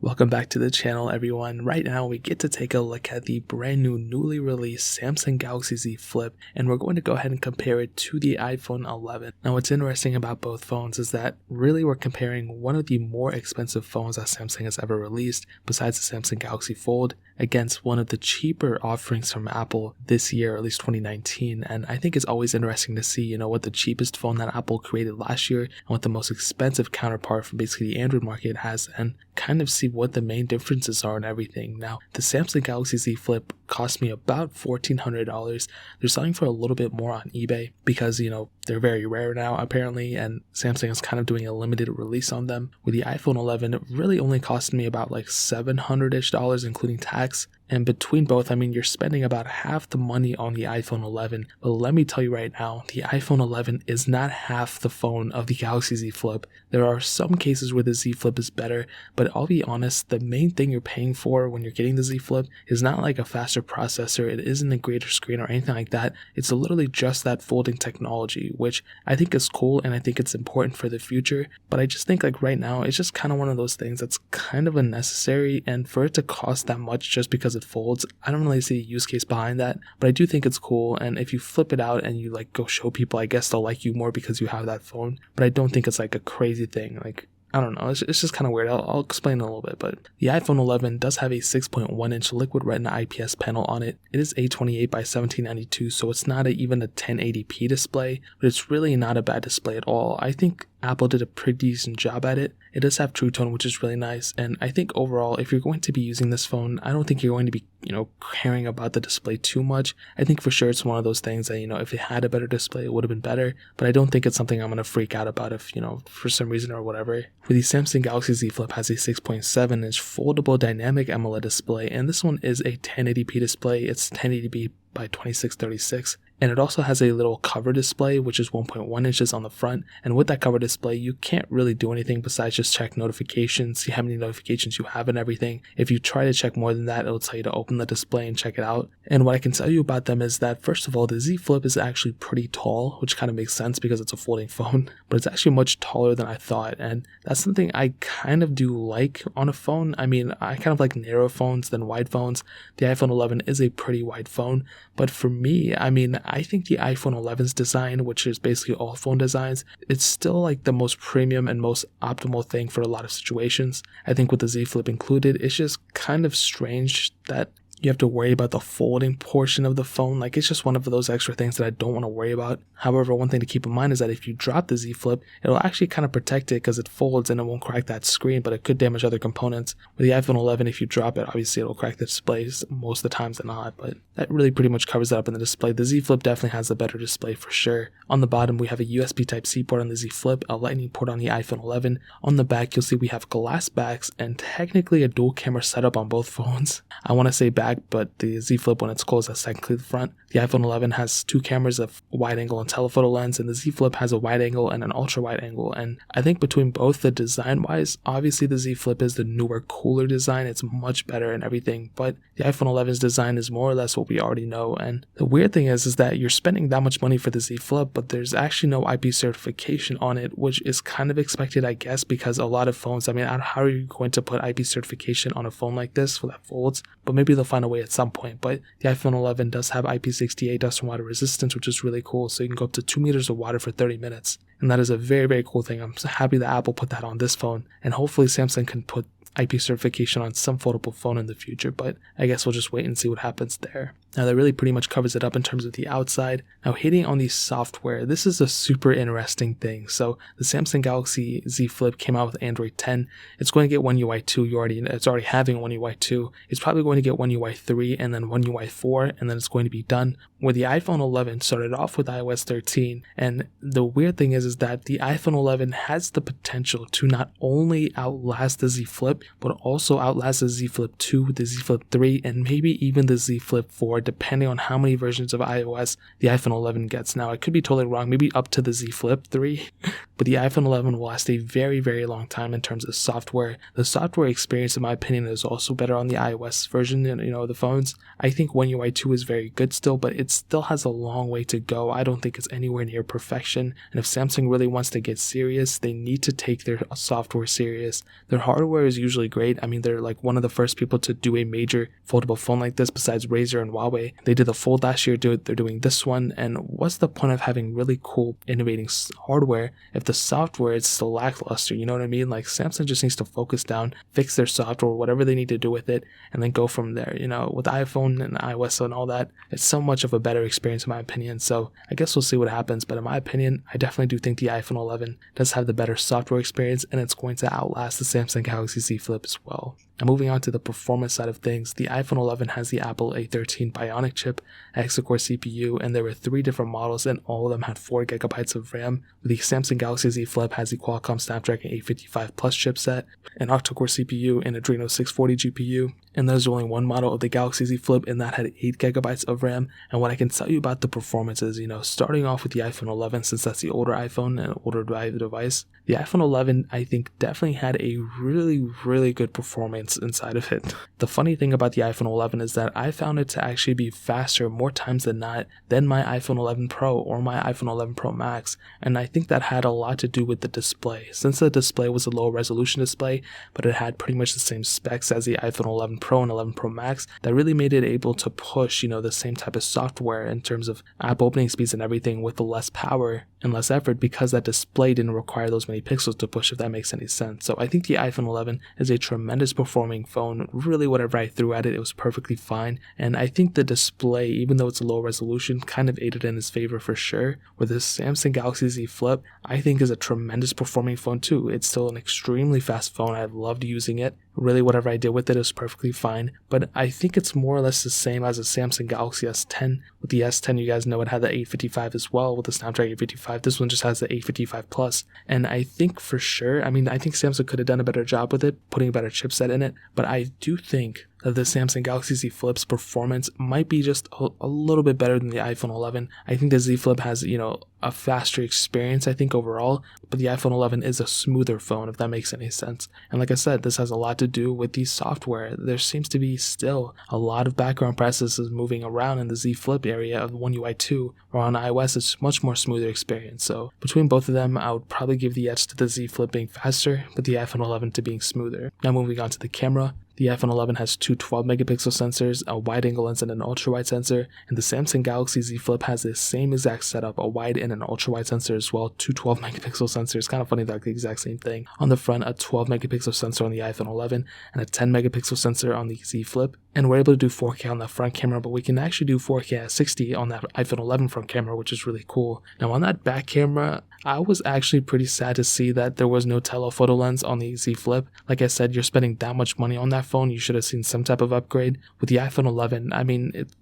Welcome back to the channel, everyone. Right now we get to take a look at the brand new newly released Samsung Galaxy Z Flip, and we're going to go ahead and compare it to the iPhone 11. Now what's interesting about both phones is that really we're comparing one of the more expensive phones that Samsung has ever released besides the Samsung Galaxy Fold against one of the cheaper offerings from Apple this year, or at least 2019. And I think it's always interesting to see, what the cheapest phone that Apple created last year and what the most expensive counterpart from basically the Android market has, and kind of see what the main differences are and everything. Now, the Samsung Galaxy Z Flip cost me about $1,400. They're selling for a little bit more on eBay because, they're very rare now apparently, and Samsung is kind of doing a limited release on them. With the iPhone 11, it really only cost me about like $700-ish, including tax. And between both, you're spending about half the money on the iPhone 11. But let me tell you right now, the iPhone 11 is not half the phone of the Galaxy Z Flip. There are some cases where the Z Flip is better, but I'll be honest, the main thing you're paying for when you're getting the Z Flip is not like a faster processor. It isn't a greater screen or anything like that. It's literally just that folding technology, which I think is cool and I think it's important for the future. But I just think like right now, it's just kind of one of those things that's kind of unnecessary, and for it to cost that much just because it folds, I don't really see a use case behind that. But I do think it's cool, and if you flip it out and you like go show people, I guess they'll like you more because you have that phone. But I don't think it's like a crazy thing. Like, I don't know, it's just kind of weird. I'll explain in a little bit, but the iPhone 11 does have a 6.1-inch liquid retina IPS panel on it. It is 828 by 1792, so it's not even a 1080p display, but it's really not a bad display at all. I think Apple did a pretty decent job at it. It does have True Tone, which is really nice, and I think overall, if you're going to be using this phone, I don't think you're going to be, caring about the display too much. I think for sure it's one of those things that, if it had a better display, it would have been better, but I don't think it's something I'm going to freak out about if, for some reason or whatever. For the Samsung Galaxy Z Flip has a 6.7-inch foldable dynamic AMOLED display, and this one is a 1080p display. It's 1080p by 2636, and it also has a little cover display which is 1.1 inches on the front. And with that cover display, you can't really do anything besides just check notifications, see how many notifications you have and everything. If you try to check more than that, it'll tell you to open the display and check it out. And what I can tell you about them is that, first of all, the Z Flip is actually pretty tall, which kind of makes sense because it's a folding phone, but it's actually much taller than I thought, and that's something I kind of do like on a phone. I kind of like narrow phones than wide phones. The iPhone 11 is a pretty wide phone, but for me, I think the iPhone 11's design, which is basically all phone designs, it's still like the most premium and most optimal thing for a lot of situations. I think with the Z Flip included, it's just kind of strange that you have to worry about the folding portion of the phone. Like, it's just one of those extra things that I don't want to worry about. However, one thing to keep in mind is that if you drop the Z Flip, it'll actually kind of protect it because it folds and it won't crack that screen, but it could damage other components. With the iPhone 11, if you drop it, obviously it'll crack the displays most of the times than not, but that really pretty much covers it up in the display. The Z Flip definitely has a better display for sure. On the bottom, we have a USB Type-C port on the Z Flip, a Lightning port on the iPhone 11. On the back, you'll see we have glass backs and technically a dual camera setup on both phones. I want to say back, but the Z Flip, when it's closed, that's technically the front. The iPhone 11 has two cameras, a wide angle and telephoto lens, and the Z Flip has a wide angle and an ultra wide angle. And I think between both, the design wise, obviously the Z Flip is the newer, cooler design. It's much better and everything, but the iPhone 11's design is more or less what we already know. And the weird thing is that you're spending that much money for the Z Flip, but there's actually no IP certification on it, which is kind of expected, I guess, because a lot of phones, how are you going to put IP certification on a phone like this for that folds? But maybe they'll find a way at some point. But the iPhone 11 does have IP68 dust and water resistance, which is really cool. So you can go up to 2 meters of water for 30 minutes. And that is a very, very cool thing. I'm so happy that Apple put that on this phone. And hopefully Samsung can put IP certification on some foldable phone in the future, but I guess we'll just wait and see what happens there. Now that really pretty much covers it up in terms of the outside. Now hitting on the software, this is a super interesting thing. So the Samsung Galaxy Z Flip came out with Android 10. It's going to get One UI 2. It's already having One UI 2. It's probably going to get One UI 3 and then One UI 4, and then it's going to be done. Where the iPhone 11 started off with iOS 13, and the weird thing is that the iPhone 11 has the potential to not only outlast the Z Flip, but also outlast the Z Flip 2, the Z Flip 3, and maybe even the Z Flip 4, depending on how many versions of iOS the iPhone 11 gets. Now, I could be totally wrong, maybe up to the Z Flip 3, but the iPhone 11 will last a very, very long time in terms of software. The software experience, in my opinion, is also better on the iOS version, of the phones. I think One UI 2 is very good still, but it still has a long way to go. I don't think it's anywhere near perfection, and if Samsung really wants to get serious, they need to take their software serious. Their hardware is usually usually great. I mean, they're like one of the first people to do a major foldable phone like this besides Razer and Huawei. They did the Fold last year, they're doing this one, and what's the point of having really cool, innovating hardware if the software is still lackluster? You know what I mean? Like, Samsung just needs to focus down, fix their software, whatever they need to do with it, and then go from there. You know, with iPhone and iOS and all that, it's so much of a better experience in my opinion. So I guess we'll see what happens, but in my opinion, I definitely do think the iPhone 11 does have the better software experience, and it's going to outlast the Samsung Galaxy Z Flip as well. Now moving on to the performance side of things, the iPhone 11 has the Apple A13 Bionic chip, hexa-core CPU, and there were 3 different models, and all of them had 4GB of RAM. The Samsung Galaxy Z Flip has the Qualcomm Snapdragon 855 Plus chipset, an octa-core CPU, and Adreno 640 GPU. And there's only one model of the Galaxy Z Flip, and that had 8GB of RAM. And what I can tell you about the performance is, starting off with the iPhone 11, since that's the older iPhone and older device, the iPhone 11, I think, definitely had a really, really good performance inside of it. The funny thing about the iPhone 11 is that I found it to actually be faster more times than not than my iPhone 11 Pro or my iPhone 11 Pro Max, and I think that had a lot to do with the display. Since the display was a low resolution display, but it had pretty much the same specs as the iPhone 11 Pro and 11 Pro Max, that really made it able to push, the same type of software in terms of app opening speeds and everything with less power and less effort, because that display didn't require those many pixels to push, if that makes any sense. So I think the iPhone 11 is a tremendous performing phone. Really, whatever I threw at it, it was perfectly fine. And I think the display, even though it's a low resolution, kind of aided in his favor for sure. With this Samsung Galaxy Z Flip, I think is a tremendous performing phone too. It's still an extremely fast phone. I loved using it. Really, whatever I did with it is perfectly fine, but I think it's more or less the same as a Samsung Galaxy S10. With the S10, you guys know it had the 855 as well with the Snapdragon 855. This one just has the 855 Plus, and I think for sure, I think Samsung could have done a better job with it, putting a better chipset in it, but I do think that the Samsung Galaxy Z Flip's performance might be just a little bit better than the iPhone 11. I think the Z Flip has, a faster experience, I think, overall, but the iPhone 11 is a smoother phone, if that makes any sense. And like I said, this has a lot to do with the software. There seems to be still a lot of background processes moving around in the Z Flip area of One UI 2, or on iOS, it's much more smoother experience. So between both of them, I would probably give the edge to the Z Flip being faster, but the iPhone 11 to being smoother. Now moving on to the camera. The iPhone 11 has 2 12-megapixel sensors, a wide-angle lens and an ultra-wide sensor, and the Samsung Galaxy Z Flip has the same exact setup, a wide and an ultra-wide sensor as well, 2 12-megapixel sensors. Kind of funny, they're the exact same thing. On the front, a 12-megapixel sensor on the iPhone 11 and a 10-megapixel sensor on the Z Flip. And we're able to do 4K on the front camera, but we can actually do 4K at 60 on that iPhone 11 front camera, which is really cool. Now on that back camera, I was actually pretty sad to see that there was no telephoto lens on the Z Flip. Like I said, you're spending that much money on that phone, you should have seen some type of upgrade. With the iPhone 11,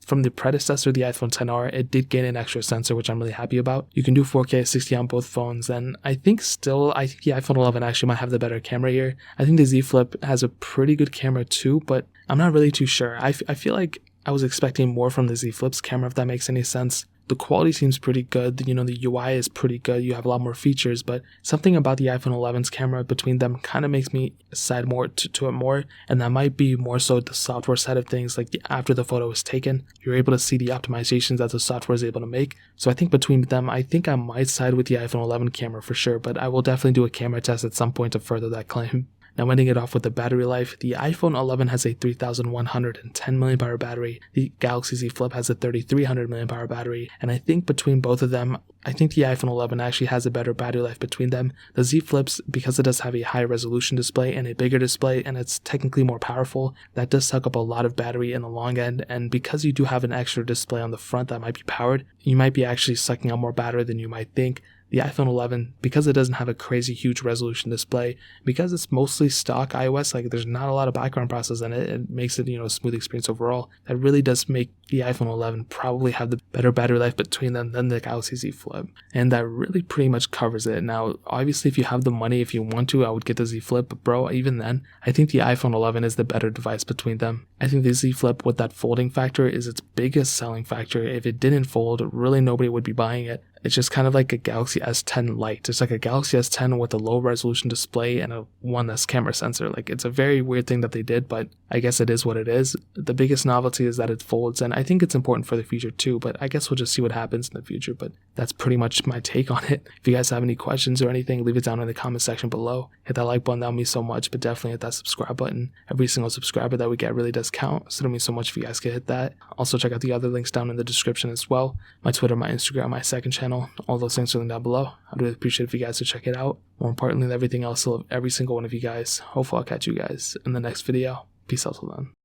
from the predecessor, the iPhone XR, it did gain an extra sensor, which I'm really happy about. You can do 4K at 60 on both phones, and I think the iPhone 11 actually might have the better camera here. I think the Z Flip has a pretty good camera too, but I'm not really too sure. I feel like I was expecting more from the Z Flip's camera, if that makes any sense. The quality seems pretty good, the UI is pretty good, you have a lot more features, but something about the iPhone 11's camera between them kind of makes me side more to it more, and that might be more so the software side of things. Like after the photo is taken, you're able to see the optimizations that the software is able to make. So I think between them, I think I might side with the iPhone 11 camera for sure, but I will definitely do a camera test at some point to further that claim. Now ending it off with the battery life, the iPhone 11 has a 3110 mAh battery, the Galaxy Z Flip has a 3300 mAh battery, and I think between both of them, I think the iPhone 11 actually has a better battery life between them. The Z Flips, because it does have a high resolution display and a bigger display, and it's technically more powerful, that does suck up a lot of battery in the long end, and because you do have an extra display on the front that might be powered, you might be actually sucking up more battery than you might think. The iPhone 11, because it doesn't have a crazy huge resolution display, because it's mostly stock iOS, like there's not a lot of background process in it, it makes it, a smooth experience overall. That really does make the iPhone 11 probably have the better battery life between them than the Galaxy Z Flip. And that really pretty much covers it. Now, obviously, if you have the money, if you want to, I would get the Z Flip, but bro, even then, I think the iPhone 11 is the better device between them. I think the Z Flip with that folding factor is its biggest selling factor. If it didn't fold, really nobody would be buying it. It's just kind of like a Galaxy S10 Lite. It's like a Galaxy S10 with a low resolution display and a 1S camera sensor. Like, it's a very weird thing that they did, but I guess it is what it is. The biggest novelty is that it folds, and I think it's important for the future too, but I guess we'll just see what happens in the future. But that's pretty much my take on it. If you guys have any questions or anything, leave it down in the comment section below. Hit that like button, that'll mean so much, but definitely hit that subscribe button. Every single subscriber that we get really does count, so it'll mean so much if you guys could hit that. Also, check out the other links down in the description as well. My Twitter, my Instagram, my second channel, all those links are linked down below. I'd really appreciate if you guys would check it out. More importantly than everything else, I love every single one of you guys. Hopefully I'll catch you guys in the next video. Peace out till then.